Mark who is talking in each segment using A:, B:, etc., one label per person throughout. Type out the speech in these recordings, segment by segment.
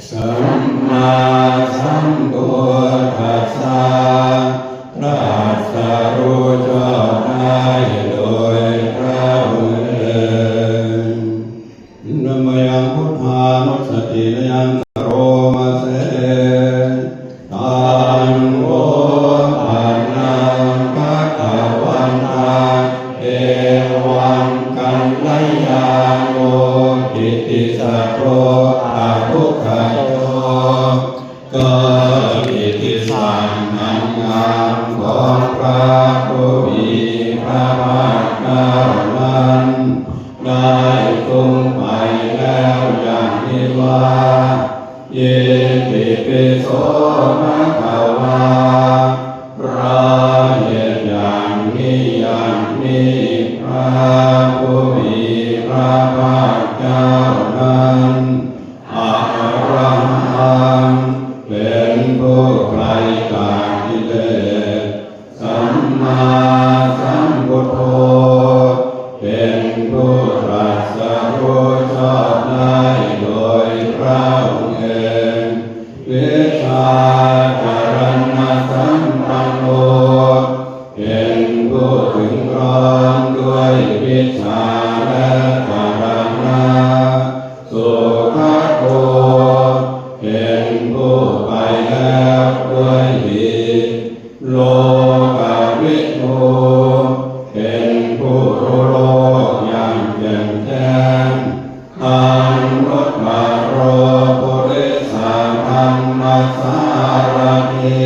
A: สัมมาสัมพุทธัสสะตรัสรู้ชอบได้โดยพระองค์เองนะโมยังพุทธานุสติยังกโรมาเสตังโมปันนังภะคะวันตังเอวังกัลยาโนกิตติศักโรอาภุคโตก็กิตติศักดิ์อันงามของพระผู้มีพระภาคเจ้านั้นได้คงไปแล้วอย่างที่ว่าเยติปิโสภะคะวาพระเหตุอย่างนี้อย่างนี้พระผู้มีพระภาคเจ้านั้นอะระหังเป็นผู้ไกลจากกิเลสสัมมาสัมพุทโธเป็นผู้ตรัสรู้ชอบได้โดยพระองค์เองวิชาจารณะสัมปันโนเป็นผู้ถึงพร้อมด้วยวิชาและจารณะสุขโตเป็นผู้ไปแล้วด้วยดีโลกวิทูเป็นผู้รู้โลกอย่างแจ่มแจ้งอันรถบาโรปุริสาธรรมสารถิ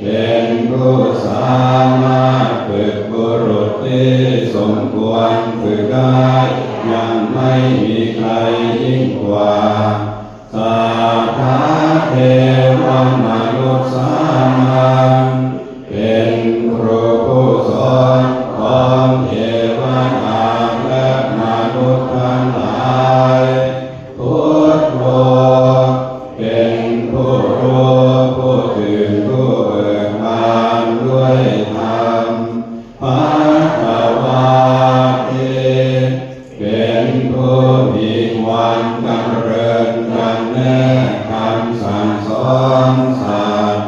A: เป็นผู้สามารถฝึกบุรุษที่สมควรฝึกได้ยังไม่มีใครยิ่งกว่าสัทธาเทวมนุษย์สามังเป็นครูผู้สอนของเทวดาและมนุษย์ทั้งหลายพุทโธเป็นผู้รู้ผู้ตื่นผู้เบิกบานด้วยธรรมภควาติเป็นผู้มีความจำเริญกันแน่คำสั่งสอนสัตว์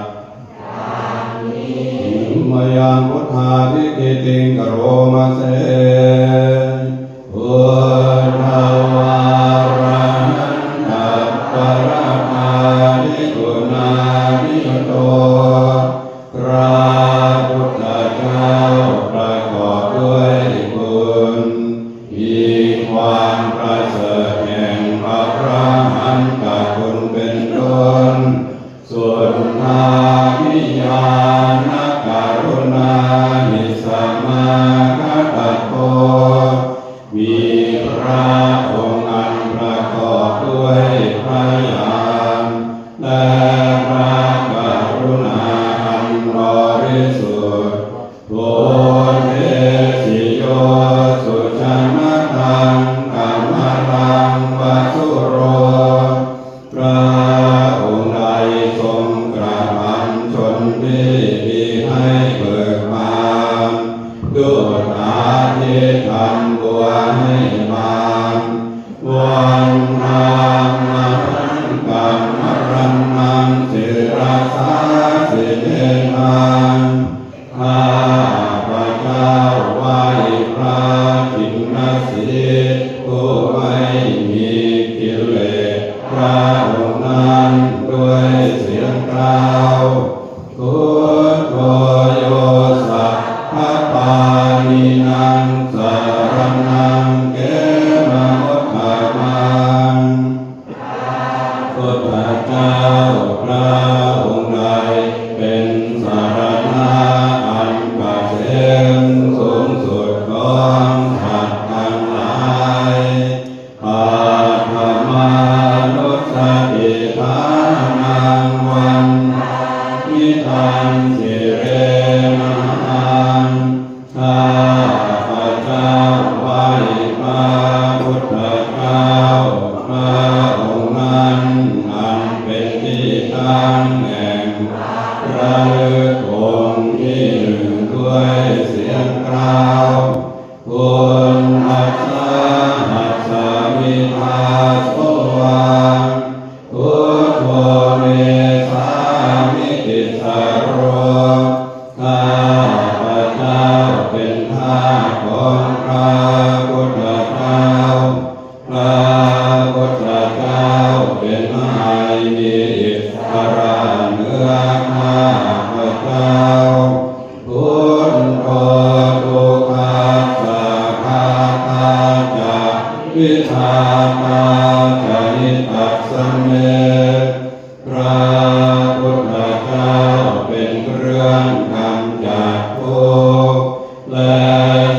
A: มยังพุทธาวิกิติงกโรมาเสพุทธวาระหันตัปปะระภาลิกุณาภิโตพระพุทธเจ้าประกอบด้วยคุณมีความประเสริฐแห่งพระอรหันตคุณเป็นต้นส่วนทาวิญาณกรุณาหิสัมมาคัตโตมีพระองค์อันประกอบด้วยพระญาณและพระกรุณาอันบริสุทธิ์โพธิสิโยสุชนะตังกัมมรังวัสุโรพระองค์ใดทรงกระทำชนที่ดีให้เบิกบานด้วยอาธิธรรมบัวให้บานวันนามนังกัมมรังนังสิราสาสิเนนังข้าพระเจ้าไหว้พระจินนสีผู้ไม่มีกิเลสพระองค์นั้นด้วยเสียงกล่าวพุทโธโยสัพพปานินังสารนังเกมะมุตตะมังพุทธเจ้าพระองค์ใดเป็นสารณะอันเกษมสูงสุดของสัตว์ทั้งหลายปัทมานุสติทานังวันนิทันสิเรนังข้าพระเจ้าไหว้พระพุทธเจ้าพระองค์นั้นอันเป็นที่ตั้งแห่งระลึกองค์ที่หนึ่งด้วยเสียงกล่าวคุณหัสสะหัสสะมิทาโสวา พุทธเจ้าเป็นมหามีอิสระเหนือข้าพเจ้าพุทโธทุกขัสสะภาคาจะวิชาตาจนิตัสสเมพระพุทธเจ้าเป็นเครื่องกำจัดทุกข์และ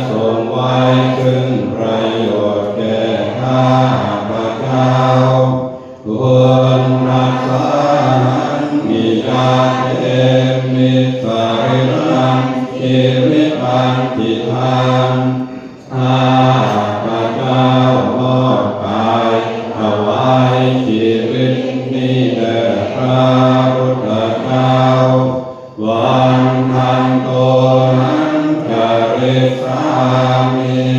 A: ทรงไว้ซึ่งประโยชน์แก่ข้าพเจ้าควรรักษามิยาเตมิสริรังชีวิตันติทานข้าพเจ้ามอบกายถวายชีวิตนี้แด่พระพุทธเจ้าวันทันโตนั้นจะริสามิ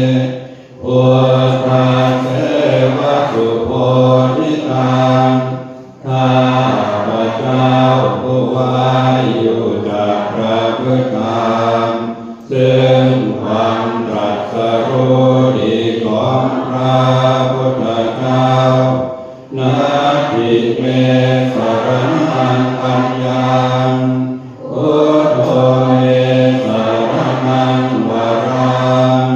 A: พุทธเสวะสุโพธิตังข้าพเจ้าผู้ไว้อยู่จากพระพุทธธรรมซึ่งความตรัสรู้ดีของพระพุทธเจ้านาทิเมสรณังปัญญาพุทโธเมสรณังวรัง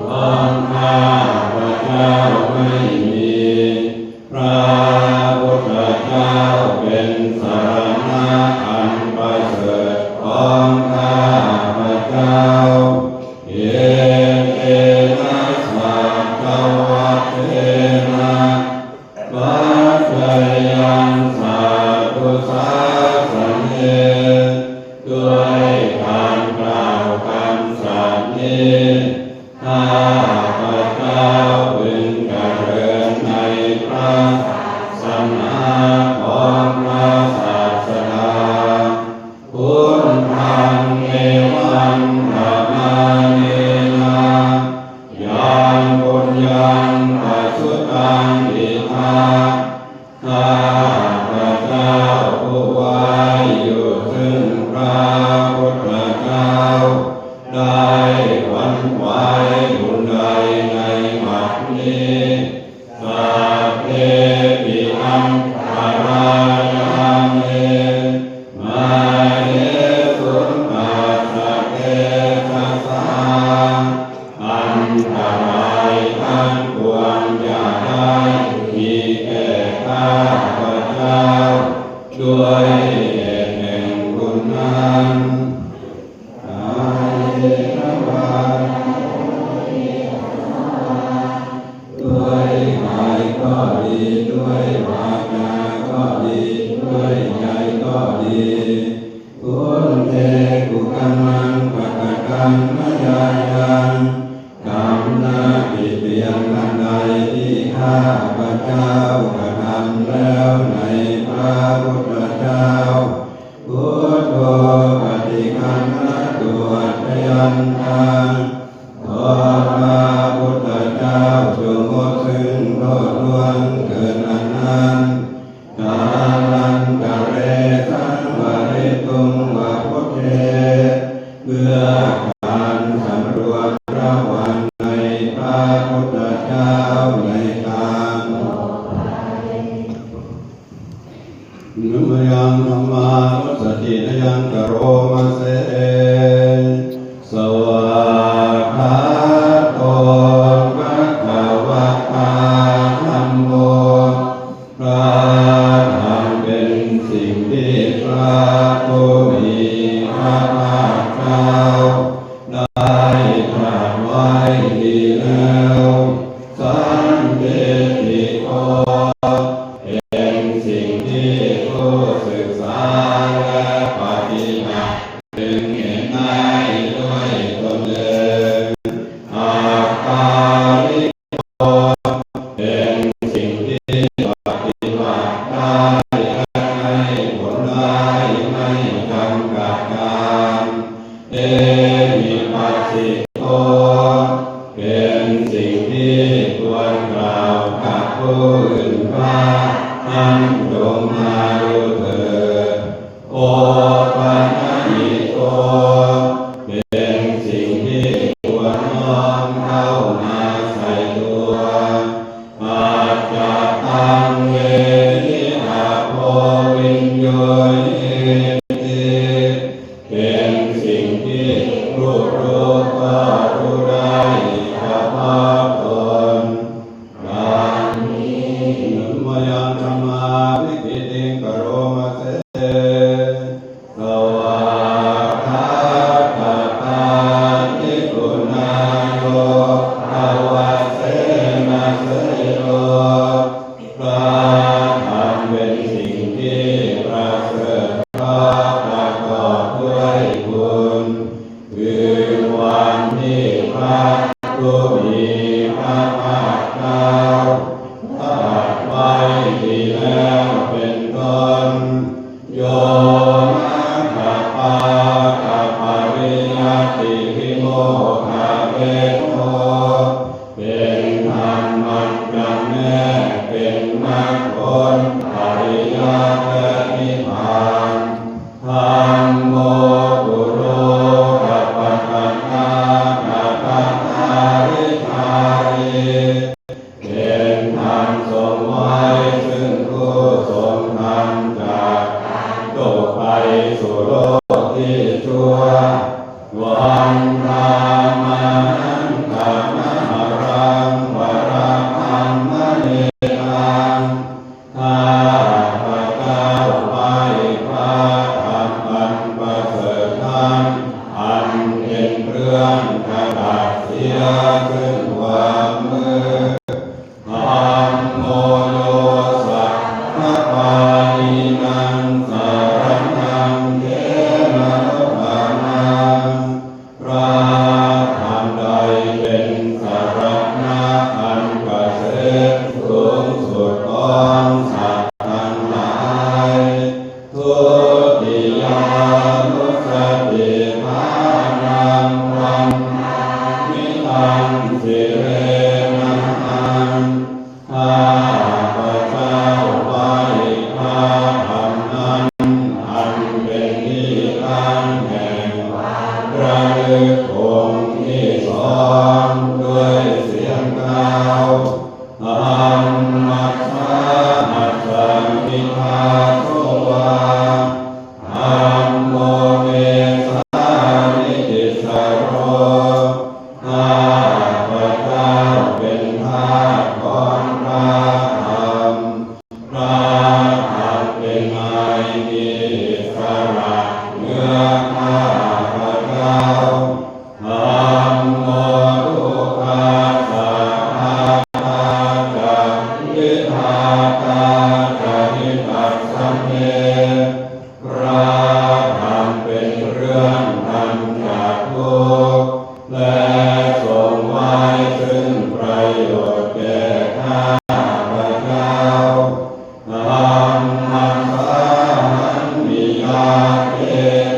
A: ของข้าพเจ้าไม่มีพระพุทธเจ้าเป็นสรณะอันประเสริฐของข้าพเจ้าเยเตนะสัพพะวะเทนะปัจจยังสาธุสาสนเนด้วยการกล่าวคำสัตย์นี้ข้าพเจ้าพึงเจริญในพระศาสนาของพระศาสดาพุทธังเอวังธรรมังเอนะยังบุญยังปัจจุตังอิทาข้าพเจ้าผู้ไว้อยู่ซึ่งพระพุทธเจ้าได้หวั่นไหวบุญใดในบัดนี้สัพเพปิอัมภารายาเมมาเยสุปัสสะเตทัสสะอันตรายทั้งปวงอย่าได้มีแก่ข้าพเจ้าด้วยเหตุแห่งบุญนั้นอาเยนะวะด้วยกายก็ดีด้วยวาจาก็ดีด้วยใจก็ดีพุทเทกุกัมมังปะกะกังมะยายังกรรมนาผิดเพียงอันใดที่ข้าพเจ้ากระทำแล้วในพระพุทธเจ้าพุทโธปฏิคันหะตัวทยันตังขอพระพุทธเจ้าจงงดซึ่งโทษล่วงเกินอันนั้นกาลันกะเรสังวะริตุงวะพุทเทเพื่อการสำรวจระวังในพระพุทธเจ้าในกามนุมยังธัมมานุสตินยังกโรมะเสสวากขาโตภะคะวะตาธัมโมพระธรรมเป็นสิ่งที่พระผู้มีพระภาคเจ้าได้ตรัสไว้ดีแล้วสันติโกเป็นสิ่งที่ผู้ศึกษาและปฏิบัติถึงเห็นได้ด้วยตนเองอาคาลิโกเป็นสิ่งที่ปฏิบัติได้และให้ผลได้ไม่จำกัดการเตมิปัสสิโกเป็นสิ่งที่ควรกล่าวกับผู้อื่นว่าท่านจงมาดูเถิดโอปัญญิโกเป็นสิ่งที่ควรน้อมเข้ามาใส่ เจ้าตรัสไว้ดีแล้วเป็นต้นโยนะกัปปะกัปปะริยติวิโมกขเวโทเป็นธรรมะจำแนกเป็นมรรคผลอริยและนิพพานธัมโมปุโรกัปปะกัปปะกัปปะทาริธาริเป็นธรรมทรงไว้ซึ่งผู้ทรงธรรมจากตกไปสู่โลกที่ชั่ววันธรรมานันตมหารังวราคัมมะเนตังข้าพระเจ้าไหว้พระธรรมอันประเสริฐนั้นอันเป็นเครื่องกระดับเสียซึ่งความมืดธัมโมโยสัพพะปานินังสารนังเทนะโลกานังพระธรรมใดเป็นสารณะอันประเสริฐสูงสุดของสัตว์ทั้งหลายทุติยานุสติภานังวันมิตังสิเรนะหังข้าพระเจ้าไหว้พระธรรมนั้นอันเป็นที่ตั้งแห่งระลึกองค์ที่สองด้วยเสียงกล่าวธัมมัสสะหัสสมิทาโสวาธัมโมเมสานิติสโรข้าพระเจ้าเป็นทาสของพระธรรมพระธรรมเป็นนายที่สละเนื้อข้าพระเจ้าธัมโมทุกขาสัพพะทาจักขิทาตาจะนิปัสสัมเมพระธรรมเป็นเรื่องนำจากทุกข์และทรงไว้ซึ่งประโยชน์แก่ข้าพระเจ้าธัมมัสสะหันมิยาเต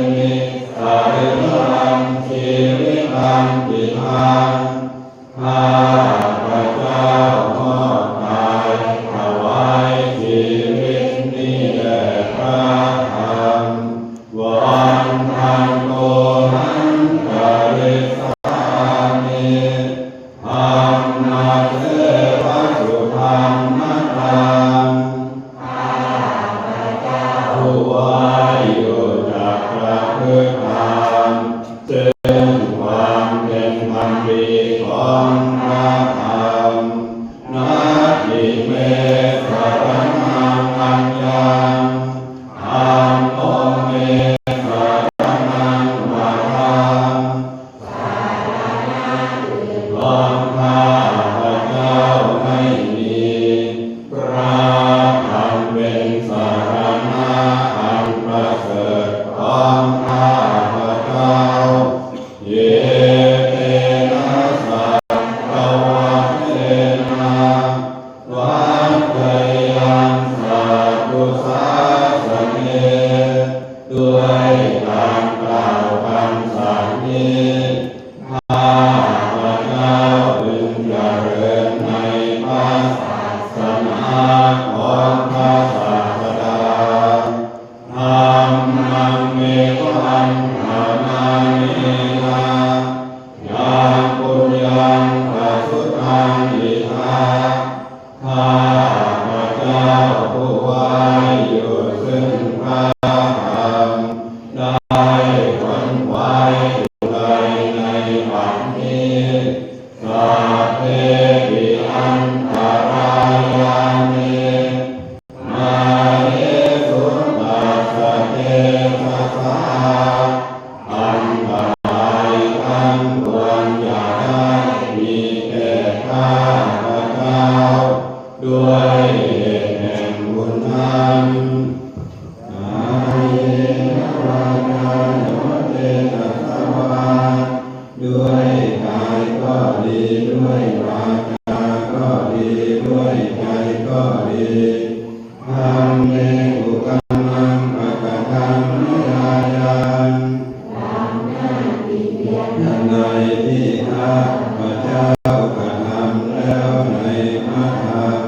A: มิสาริลังชีวิตังปิทังข้าพระเจ้ามอบกายถวายชีวิตนี้แด่พระธรรมวันทันโกหันกาลิสามิธัมมาเสวะสุธรรมตังผู้ไหว้อยู่จากประพฤติธรรมซึ่งความเป็นพันปีของพระธรรมนาทิเมสรณังอัญญังธัมโมเมสรณังวารังของข้าพระเจ้าไม่มีพระธรรมเป็นสารณะอันประเสริฐของข้าพระเจ้าเยเตนะสัพพะวะเทนะวัฏฏัยยังสัพพุสาสเนด้วยการกล่าวคำสั่งนี้ข้าพระเจ้าพึงเจริญในพระศาสนาของพระศาสดาธัมมังเมวังนามานินายังปุญญังปัสสุทังอิทาข้าพระเจ้าผู้ไหว้อยู่ซึ่งพระธรรมได้ขวนขวายอยู่ใดในบัดนี้สัพเพปิอันตรายานิมาเยสุตัสสะเทสัสสะอันตรายทั้งปวงอย่าได้มีแก่ข้าพระเจ้าด้วย ใจก็ดีธรรมเมอุกัมมังปะกะตังนิยายังในที่ข้าพระเจ้ากระทำแล้วในพระธรรม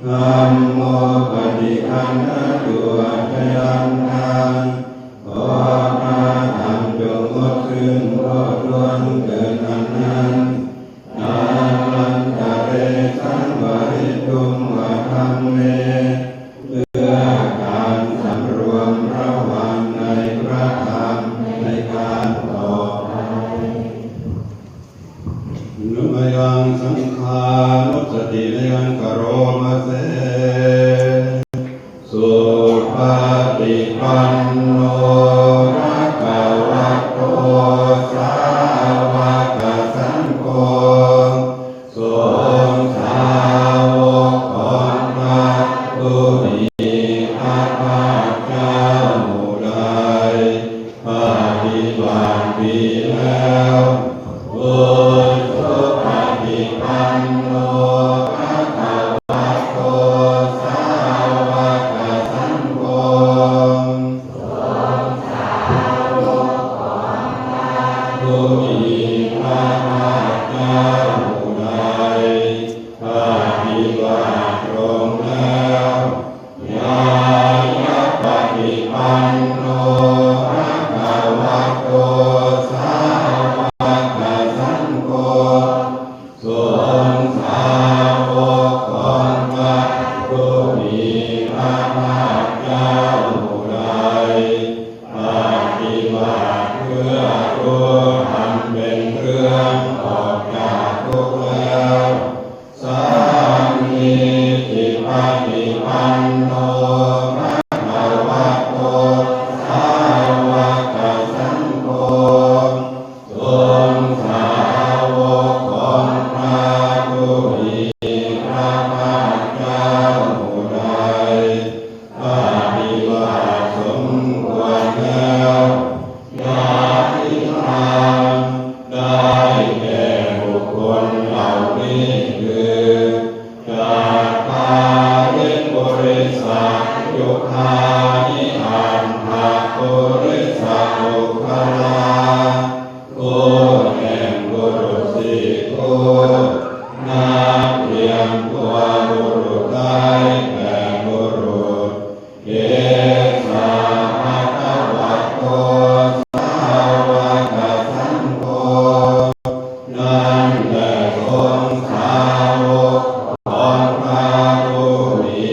A: ธัมโมปฏิคันหตัวชยันตังขอพระธรรมจงงดซึ่งโทษล้วนเกิดอันนั้นนาลันตะเรสังวริตุงวะธัมเมเพื่อการสำรวมระวังในพระธรรมในการต่อไปนุมยังสังฆานุสติยังกโรมะเสสุปฏิปันโนภะคะวะโตสาวกสังโฆสงฆ์สาวกของพระผู้มีพระภาคเจ้าหมู่ใดปฏิบัติดีแล้วบุญสุปฏิปันโนภะคะวะโตสาวกสังโฆผู้มีพระภาคเจ้าหมู่ใดปฏิบัติตรงแล้วญาณปฏิปันโนภะคะวะโตสาวกสังโฆสงฆ์สาวกของพระผู้มีพระภาคเจ้าหมู่ใดปฏิบัติเพื่อรู้ธรรมเป็นเครื่องออกจากทุกข์แล้วสามีจิปฏิปันโนภะคะวะโตสาวกสังโฆสงฆ์สาวกของพระผู้มีพระภาคเจ้าหมู่ใดปฏิบัติสมควรแล้วญาติธรรมได้แก่บุคคลเหล่านี้คือจากปาริปุริสายุคานิอันทะปุริสาอุคลาผู้แห่งบุรุษสี่ผู้นับเรียงตัวบุรุษได้แก่บุรุษเยสาภะคะวะโตสาวกสังโฆนั่นแหละสงฆ์สาวกของพระผู้มี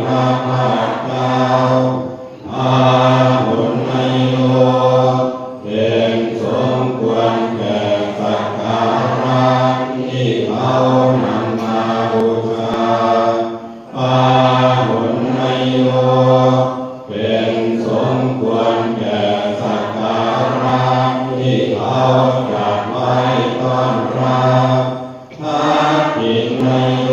A: พระภาคเจ้าอาหุนนโยเป็นสมควรแก่สักการะที่เขานำมาบูชาอาหุนนโยเป็นสมควรแก่สักการะที่เขาจัดไว้ต้อนรับทักขิณโย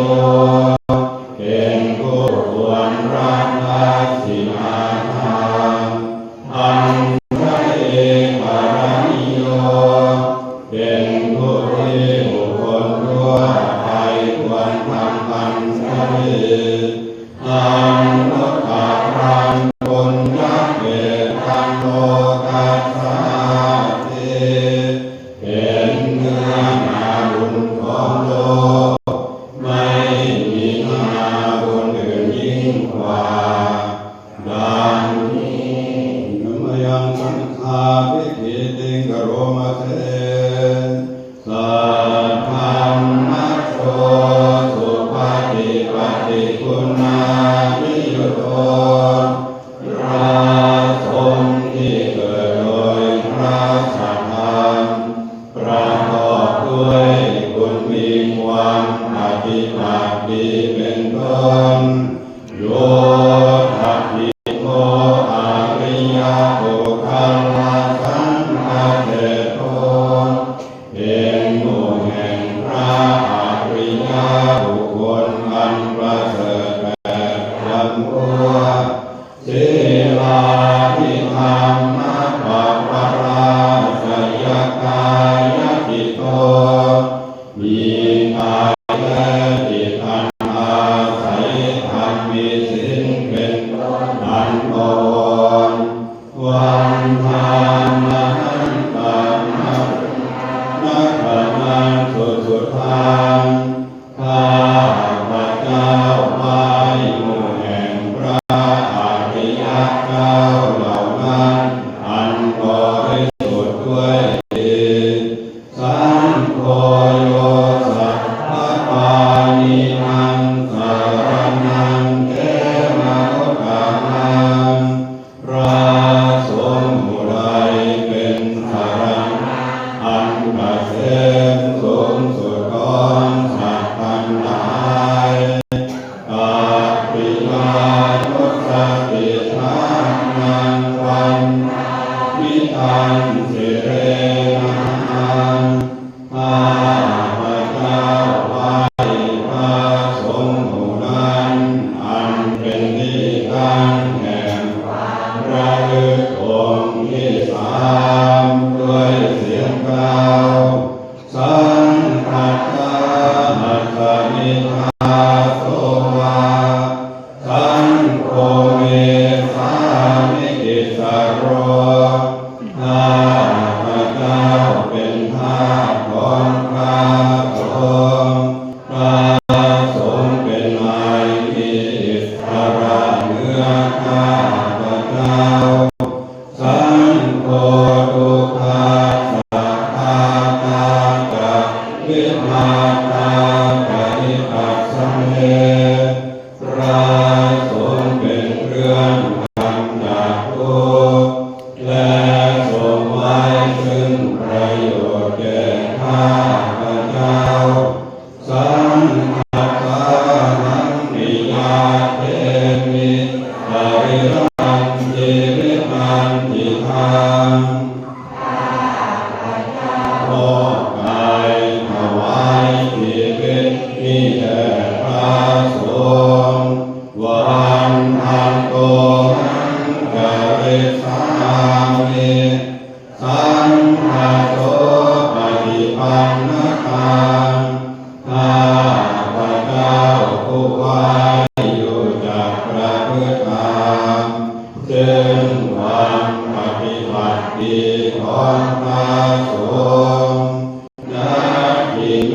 A: เป็นผู้ควรรับทักษิณาทานอันพระเอกรณิโยเป็นผู้ที่บุคคลทั่วไปควรทำพันสรีอันนกขารันปุญญเกตังโลกัสสาติเป็นเนื้อนาบุญของโลกไม่มีนาบุญอื่นยิ่งกว่าดังนี้นุมยังสังฆาภิกิติงกโรมะเสสัทธัมมัสโสสุปฏิปัตติคุณานิยุตโตพระสงฆ์ที่เกิดโดยพระสัทธรรมประกอบด้วยคุณมีความปฏิบัติดีเป็นต้นโยทัพพิโกอาริยบุคคลสังฆเจโตเป็นหมู่แห่งพระอริยบุคคลอันประเสริฐแบบลำพัวศีลาภิธรรมปัปปราสยกายติโตมีกายและจิตอันอา นิทาโสวาสังโฆเมสามิกิสโรข้าพระเจ้าเป็นทาสของพระสงฆ์พระสงฆ์เป็นนายที่อิสระเหนือข้าพระเจ้าสังโฆทุกขาสัพพะตาจะวิมาตาปฏิปัสสัมเนพระสงฆ์เป็นเครื่องกำจัดทุกข์และทรงไว้ซึ่งประโยชน์แก่ข้าพระเจ้าสังฆทานังนิยาเทมิปริรังจิริมันติทังมอบกายถวายชีวิตนี้แด่พระสงฆ์วันทันโตหังกเรสามิสังฆโสปฏิปันนะตังข้าพระเจ้าผู้ไว้อยู่จากประพฤติธรรมซึ่งความปฏิบัติดีของพระสงฆ์นักขิเม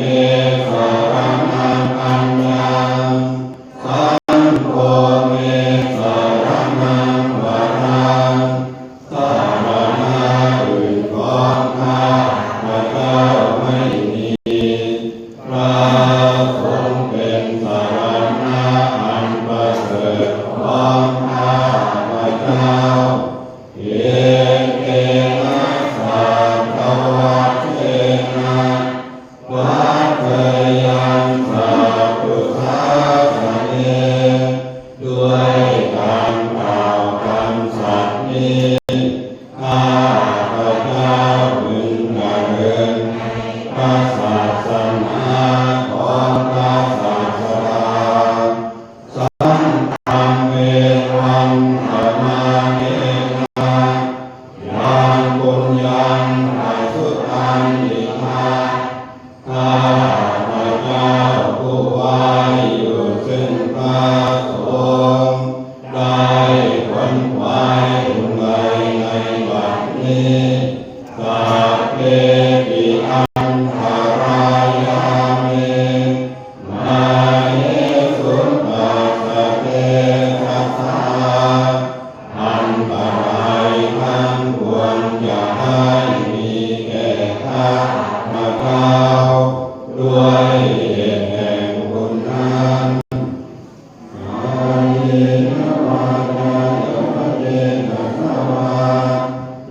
A: สรณังอัญญังสังโฆเมสรณังวรังสารณะอื่นของข้าพระเจ้าไม่มีพระสงฆ์เป็นสารณะอันประเสริฐของข้าพระเจ้าเอเกนะสัพพะวัตเตนะวัฏฏยังสัพพุทธัสสะเนด้วยการกล่าวคำสัตย์นี้ข้าพระเจ้าพึงดำเนินพระศาสนาของพระศาสดาสังฆังเมวังธรรมาเนนะยังปุญญังอสุตังอิทังข้าพระเจ้าผู้ไว้อยู่ซึ่งพระสงฆ์ได้ขวนขวายบุญใดในบัดนี้สัพเพปิอันธารายามิมาเยสุปัสสะเตทัสสะอันตรายทั้งปวงอย่าได้มีแก่ข้าพระเจ้าด้วยเหตุแห่งบุญนั้นอาเยนะวาจาสัพพะเจนะสวา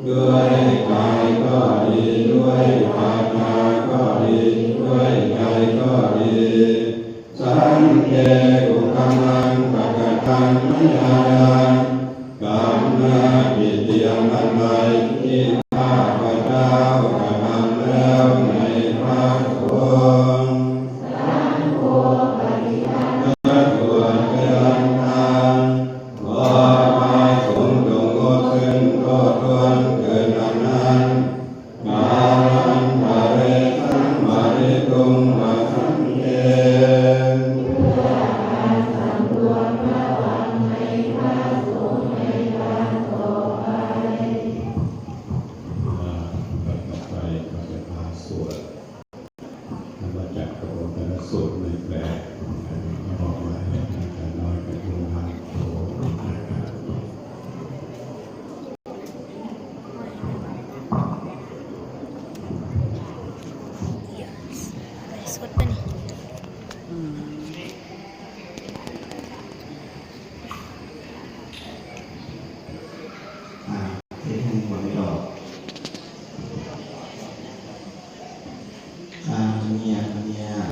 A: ด้วยกายก็ดีด้วยวาจาก็ดีด้วยใจก็ดีสังเฆอุคมังปะกตังมยายังกำนาปิเตียงอันใดที่ข้าพระเจ้ากระทำแล้วในพระสงฆ์และตัวเกินทางขอพระสงฆ์จงงดซึ่งโทษทวนเกินนั้นกาลันทะเรสังมาริตุงมาสังเกไปก็จะพาสวดธรรมจักรโอตนสูตรในแปลบอกมาให้ท่านแต่น้อยเป็นผู้ทำโต
B: สุดปะนี่
A: ที่ท่านควรดอกเงียบ